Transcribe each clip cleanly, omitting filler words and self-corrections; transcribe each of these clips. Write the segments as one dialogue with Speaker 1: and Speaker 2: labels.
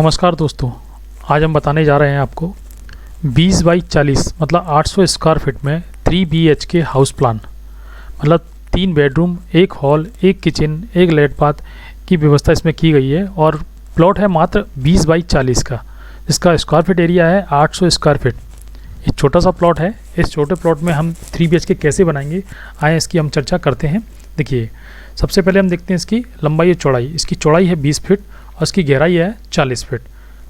Speaker 1: नमस्कार दोस्तों, आज हम बताने जा रहे हैं आपको 20 बाई 40 मतलब 800 स्क्वायर फीट में 3 BHK हाउस प्लान मतलब 3 बेडरूम, 1 हॉल, 1 किचन, 1 लेट बाथ की व्यवस्था इसमें की गई है। और प्लॉट है मात्र 20 बाई 40 का, जिसका स्क्वायर फीट एरिया है 800 स्क्वायर फीट। एक छोटा सा प्लॉट है। इस छोटे प्लॉट में हम 3 BHK कैसे बनाएंगे, आए इसकी हम चर्चा करते हैं। देखिए, सबसे पहले हम देखते हैं इसकी लंबाई और चौड़ाई। इसकी चौड़ाई है 20 फीट और इसकी गहराई है 40 फीट।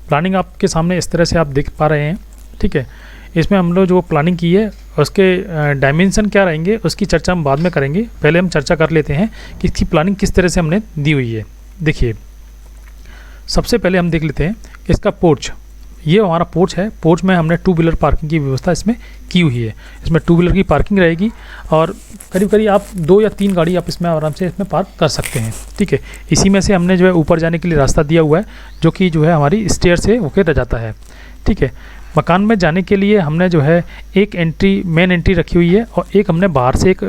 Speaker 1: प्लानिंग आपके सामने इस तरह से आप देख पा रहे हैं, ठीक है। इसमें हम लोग जो प्लानिंग की है उसके डायमेंशन क्या रहेंगे उसकी चर्चा हम बाद में करेंगे। पहले हम चर्चा कर लेते हैं कि इसकी प्लानिंग किस तरह से हमने दी हुई है। देखिए, सबसे पहले हम देख लेते हैं कि इसका पोर्च, ये हमारा पोर्च है। पोर्च में हमने 2 व्हीलर पार्किंग की व्यवस्था इसमें की हुई है। इसमें 2 व्हीलर की पार्किंग रहेगी और करीब करीब आप 2 या 3 गाड़ी आप इसमें आराम से इसमें पार्क कर सकते हैं, ठीक है। इसी में से हमने जो है ऊपर जाने के लिए रास्ता दिया हुआ है, जो कि जो है हमारी स्टेयर से होकर रह जाता है, ठीक है। मकान में जाने के लिए हमने जो है एक एंट्री, मेन एंट्री रखी हुई है और एक हमने बाहर से एक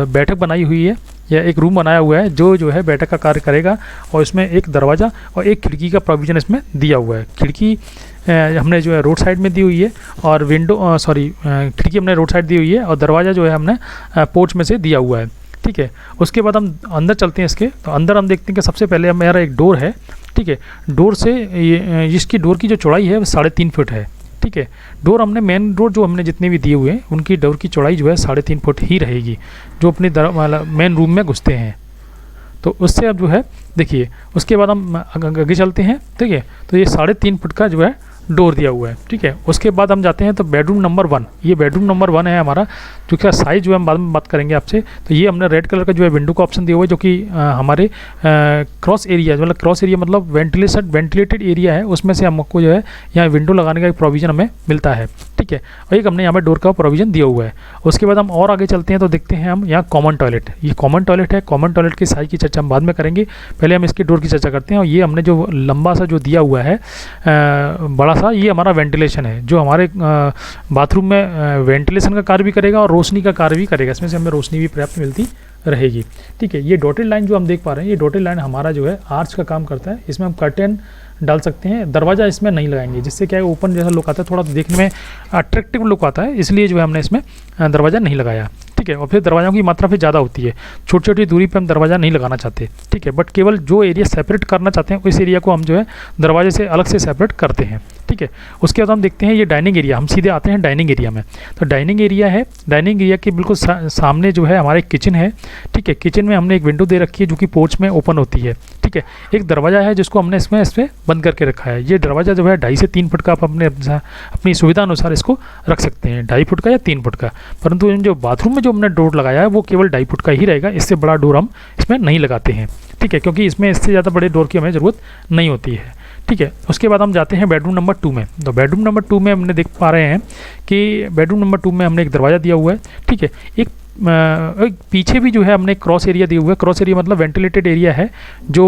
Speaker 1: बैठक बनाई हुई है या एक रूम बनाया हुआ है जो है बैठक का कार्य करेगा। और इसमें एक दरवाज़ा और एक खिड़की का प्रोविज़न इसमें दिया हुआ है। खिड़की हमने जो है रोड साइड में दी हुई है और खिड़की हमने रोड साइड दी हुई है और दरवाज़ा जो है हमने पोर्च में से दिया हुआ है, ठीक है। उसके बाद हम अंदर चलते हैं इसके। तो अंदर हम देखते हैं कि सबसे पहले हमारा एक डोर है, ठीक है। डोर से इसकी डोर की जो चौड़ाई है वो 3.5 फीट है, ठीक है। डोर हमने मेन डोर जो हमने जितने भी दिए हुए हैं उनकी डोर की चौड़ाई जो है 3.5 फुट ही रहेगी, जो अपने मेन रूम में घुसते हैं। तो उससे अब जो है देखिए, उसके बाद हम आगे चलते हैं, ठीक है। तो ये 3.5 फुट का जो है डोर दिया हुआ है, ठीक है। उसके बाद हम जाते हैं तो बेडरूम नंबर 1, ये बेडरूम नंबर 1 है हमारा, जो कि साइज़ जो है हम बाद में बात करेंगे आपसे। तो ये हमने रेड कलर का जो है विंडो का ऑप्शन दिया हुआ है, जो कि हमारे क्रॉस एरिया मतलब वेंटिलेटेड एरिया है, उसमें से हमको जो है यहाँ विंडो लगाने का एक प्रोविज़न हमें मिलता है, ठीक है। और एक हमने यहाँ पर डोर का प्रोविज़न दिया हुआ है। उसके बाद हम और आगे चलते हैं तो देखते हैं हम यहाँ कॉमन टॉयलेट, ये कॉमन टॉयलेट है। कॉमन टॉयलेट की साइज़ की चर्चा हम बाद में करेंगे, पहले हम इसकी डोर की चर्चा करते हैं। और ये हमने जो लंबा सा जो दिया हुआ है बड़ा सा, ये हमारा वेंटिलेशन है, जो हमारे बाथरूम में वेंटिलेशन का कार्य भी करेगा और रोशनी का कार्य भी करेगा। इसमें से हमें रोशनी भी पर्याप्त मिलती रहेगी, ठीक है। ये डॉटेड लाइन जो हम देख पा रहे हैं, ये डॉटेड लाइन हमारा जो है आर्च का काम करता है। इसमें हम कर्टेन डाल सकते हैं, दरवाज़ा इसमें नहीं लगाएंगे, जिससे क्या है ओपन जैसा लुक आता है, थोड़ा देखने में अट्रैक्टिव लुक आता है, इसलिए जो है हमने इसमें दरवाज़ा नहीं लगाया, ठीक है। और फिर दरवाज़ों की मात्रा फिर ज़्यादा होती है, छोटी छोटी दूरी पे हम दरवाज़ा नहीं लगाना चाहते, ठीक है। बट केवल जो एरिया सेपरेट करना चाहते हैं उस एरिया को हम जो है दरवाजे से अलग से सेपरेट करते हैं, ठीक है। उसके बाद हम देखते हैं ये डाइनिंग एरिया, हम सीधे आते हैं डाइनिंग एरिया में। तो डाइनिंग एरिया है, डाइनिंग एरिया के बिल्कुल सामने जो है हमारे किचन है, ठीक है। किचन में हमने एक विंडो दे रखी है जो कि पोर्च में ओपन होती है, ठीक है। एक दरवाज़ा है जिसको हमने इसमें बंद करके रखा है। ये दरवाज़ा जो है 2.5 से 3 फुट का आप अपनी सुविधा अनुसार इसको रख सकते हैं, 2.5 फुट का या 3 फुट का। परंतु जो बाथरूम में जो हमने डोर लगाया है वो केवल 2.5 फुट का ही रहेगा, इससे बड़ा डोर हम इसमें नहीं लगाते हैं, ठीक है, क्योंकि इसमें इससे ज़्यादा बड़े डोर की हमें ज़रूरत नहीं होती है, ठीक है। उसके बाद हम जाते हैं बेडरूम नंबर 2 में। तो बेडरूम नंबर 2 में हमने देख पा रहे हैं कि बेडरूम नंबर 2 में हमने एक दरवाज़ा दिया हुआ है, ठीक है। एक पीछे भी जो है हमने क्रॉस एरिया दिया हुआ है। क्रॉस एरिया मतलब वेंटिलेटेड एरिया है, जो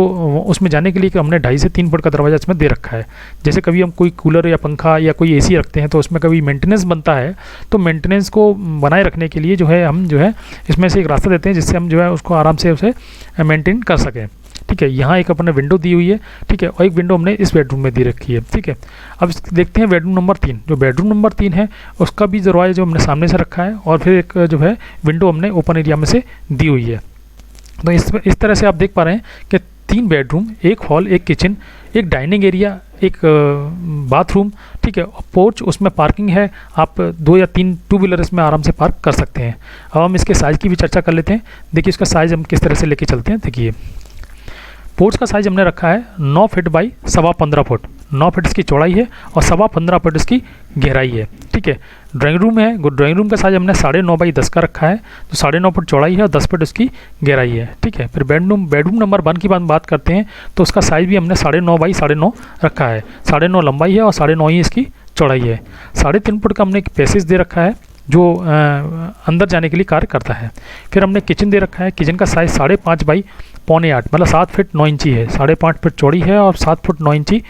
Speaker 1: उसमें जाने के लिए हमने 2.5 से 3 फुट का दरवाज़ा इसमें दे रखा है। जैसे कभी हम कोई कूलर या पंखा या कोई AC रखते हैं तो उसमें कभी मेंटेनेंस बनता है, तो मेंटेनेंस को बनाए रखने के लिए जो है हम जो है इसमें से एक रास्ता देते हैं, जिससे हम जो है उसको आराम से उसे मेंटेन कर सकें, ठीक है। यहाँ एक अपने विंडो दी हुई है, ठीक है, और एक विंडो हमने इस बेडरूम में दी रखी है, ठीक है। अब देखते हैं बेडरूम नंबर 3। जो बेडरूम नंबर 3 है उसका भी दरवाज़ा जो हमने सामने से रखा है और फिर एक जो है विंडो हमने ओपन एरिया में से दी हुई है। तो इस तरह से आप देख पा रहे हैं कि 3 बेडरूम, 1 हॉल, 1 किचन, एक डाइनिंग एरिया, एक बाथरूम, ठीक है, पोर्च, उसमें पार्किंग है। आप 2 या 3 2 व्हीलर इसमें आराम से पार्क कर सकते हैं। अब हम इसके साइज़ की भी चर्चा कर लेते हैं। देखिए, इसका साइज़ हम किस तरह से लेके चलते हैं। देखिए, पोर्च का साइज़ हमने रखा है 9 फीट बाई 15.25 फुट। 9 फीट इसकी चौड़ाई है और 15.25 फुट इसकी गहराई है, ठीक है। ड्राइंग रूम है, ड्राइंग रूम का साइज़ हमने 9.5 बाई 10 का रखा है, तो 9.5 फुट चौड़ाई है और 10 फुट इसकी गहराई है, ठीक है। फिर बेडरूम नंबर 1 की बात करते हैं तो उसका साइज़ भी हमने 9.5 बाई 9.5 रखा है। 9.5 लंबाई है और 9.5 ही इसकी चौड़ाई है। 3.5 फुट का हमने एक पैसेज दे रखा है जो अंदर जाने के लिए कार्य करता है। फिर हमने किचन दे रखा है। किचन का साइज़ 5.5 बाई 7.25 मतलब 7 फीट 9 इंची है, 5.5 फीट चौड़ी है और 7 फुट 9 इंची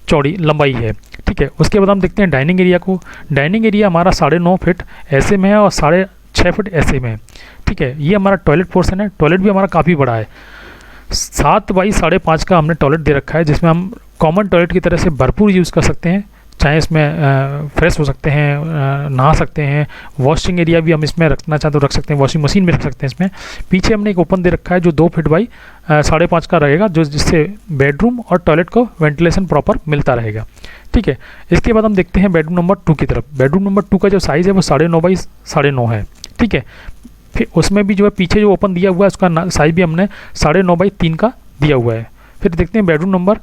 Speaker 1: चौड़ी लंबाई है, ठीक है। उसके बाद हम देखते हैं डाइनिंग एरिया को। डाइनिंग एरिया हमारा 9.5 फीट ऐसे में है और 6.5 फीट ऐसे में है, ठीक है। ये हमारा टॉयलेट पोर्शन है। टॉयलेट भी हमारा काफ़ी बड़ा है, 7 बाई 5.5 का हमने टॉयलेट दे रखा है, जिसमें हम कॉमन टॉयलेट की तरह से भरपूर यूज़ कर सकते हैं। चाहे इसमें फ्रेश हो सकते हैं, नहा सकते हैं, वॉशिंग एरिया भी हम इसमें रखना चाहें तो रख सकते हैं, वॉशिंग मशीन भी रख सकते हैं इसमें। पीछे हमने एक ओपन दे रखा है जो 2 फीट बाई 5.5 का रहेगा, जो जिससे बेडरूम और टॉयलेट को वेंटिलेशन प्रॉपर मिलता रहेगा। ठीक है, इसके बाद हम देखते हैं बेडरूम नंबर 2 की तरफ। बेडरूम नंबर 2 का जो साइज़ है वो 9.5 बाई 9.5 है। ठीक है, फिर उसमें भी जो है पीछे जो ओपन दिया हुआ है उसका साइज़ भी हमने 9.5 बाई 3 का दिया हुआ है। फिर देखते हैं बेडरूम नंबर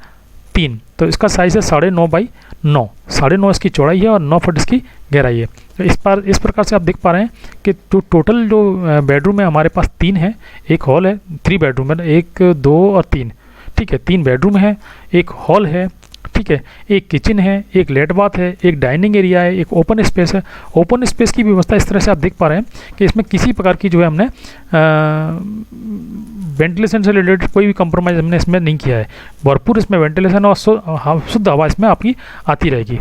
Speaker 1: 3, तो इसका साइज़ है 9.5 बाई 9, 9.5 इसकी चौड़ाई है और 9 फुट इसकी गहराई है। तो इस प्रकार से आप देख पा रहे हैं कि जो टोटल जो बेडरूम है हमारे पास 3 है, एक हॉल है, 3 बेडरूम है, 1 2 और 3। ठीक है, 3 बेडरूम है, एक हॉल है, ठीक है, एक किचन है, एक लेट बाथ है, एक डाइनिंग एरिया है, एक ओपन स्पेस है। ओपन स्पेस की व्यवस्था इस तरह से आप देख पा रहे हैं कि इसमें किसी प्रकार की जो है हमने वेंटिलेशन से रिलेटेड कोई भी कंप्रोमाइज़ हमने इसमें नहीं किया है। भरपूर इसमें वेंटिलेशन और शुद्ध हवा इसमें आपकी आती रहेगी।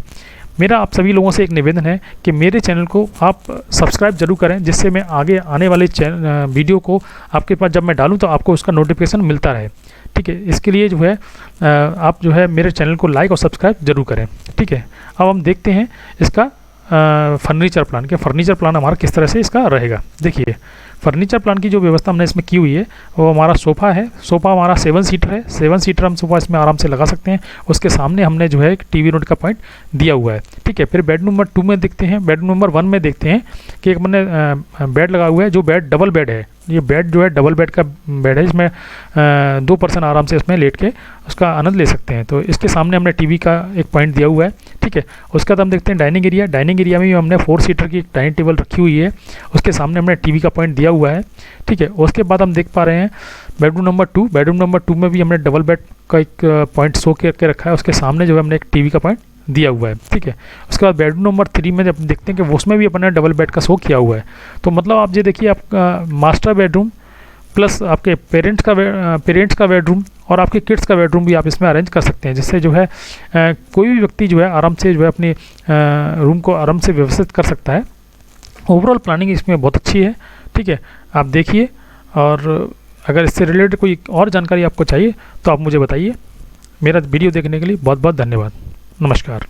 Speaker 1: मेरा आप सभी लोगों से एक निवेदन है कि मेरे चैनल को आप सब्सक्राइब जरूर करें, जिससे मैं आगे आने वाले वीडियो को आपके पास जब मैं डालूं तो आपको उसका नोटिफिकेशन मिलता रहे। ठीक है, इसके लिए जो है आप जो है मेरे चैनल को लाइक और सब्सक्राइब जरूर करें। ठीक है, अब हम देखते हैं इसका फर्नीचर प्लान के फर्नीचर प्लान हमारा किस तरह से इसका रहेगा। देखिए, फर्नीचर प्लान की जो व्यवस्था हमने इसमें की हुई है वो हमारा सोफ़ा है। सोफ़ा हमारा 7 सीटर है, 7 सीटर हम सोफ़ा इसमें आराम से लगा सकते हैं। उसके सामने हमने जो है एक टीवी यूनिट का पॉइंट दिया हुआ है। ठीक है, फिर बेड नंबर 2 में देखते हैं, बेड नंबर 1 में देखते हैं कि एक मैंने बेड लगा हुआ है, जो बेड डबल बेड है। ये बेड जो है डबल बेड का बेड है, इसमें 2 पर्सन आराम से इसमें लेट के उसका आनंद ले सकते हैं। तो इसके सामने हमने टीवी का एक पॉइंट दिया हुआ है। ठीक है, उसके बाद हम देखते हैं डाइनिंग एरिया। डाइनिंग एरिया में भी हमने 4 सीटर की एक डाइनिंग टेबल रखी हुई है, उसके सामने हमने टीवी का पॉइंट दिया हुआ है। ठीक है, उसके बाद हम देख पा रहे हैं बेडरूम नंबर 2। बेडरूम नंबर 2 में भी हमने डबल बेड का एक पॉइंट शो करके रखा है, उसके सामने जो है हमने एक टीवी का पॉइंट दिया हुआ है। ठीक है, उसके बाद बेडरूम नंबर 3 में जब देखते हैं कि उसमें भी अपने डबल बेड का शो किया हुआ है। तो मतलब आप ये देखिए, आपका मास्टर बेडरूम प्लस आपके पेरेंट्स का बेडरूम और आपके किड्स का बेडरूम भी आप इसमें अरेंज कर सकते हैं, जिससे जो है कोई भी व्यक्ति जो है आराम से जो है अपनी रूम को आराम से व्यवस्थित कर सकता है। ओवरऑल प्लानिंग इसमें बहुत अच्छी है। ठीक है, आप देखिए, और अगर इससे रिलेटेड कोई और जानकारी आपको चाहिए तो आप मुझे बताइए। मेरा वीडियो देखने के लिए बहुत बहुत धन्यवाद। नमस्कार।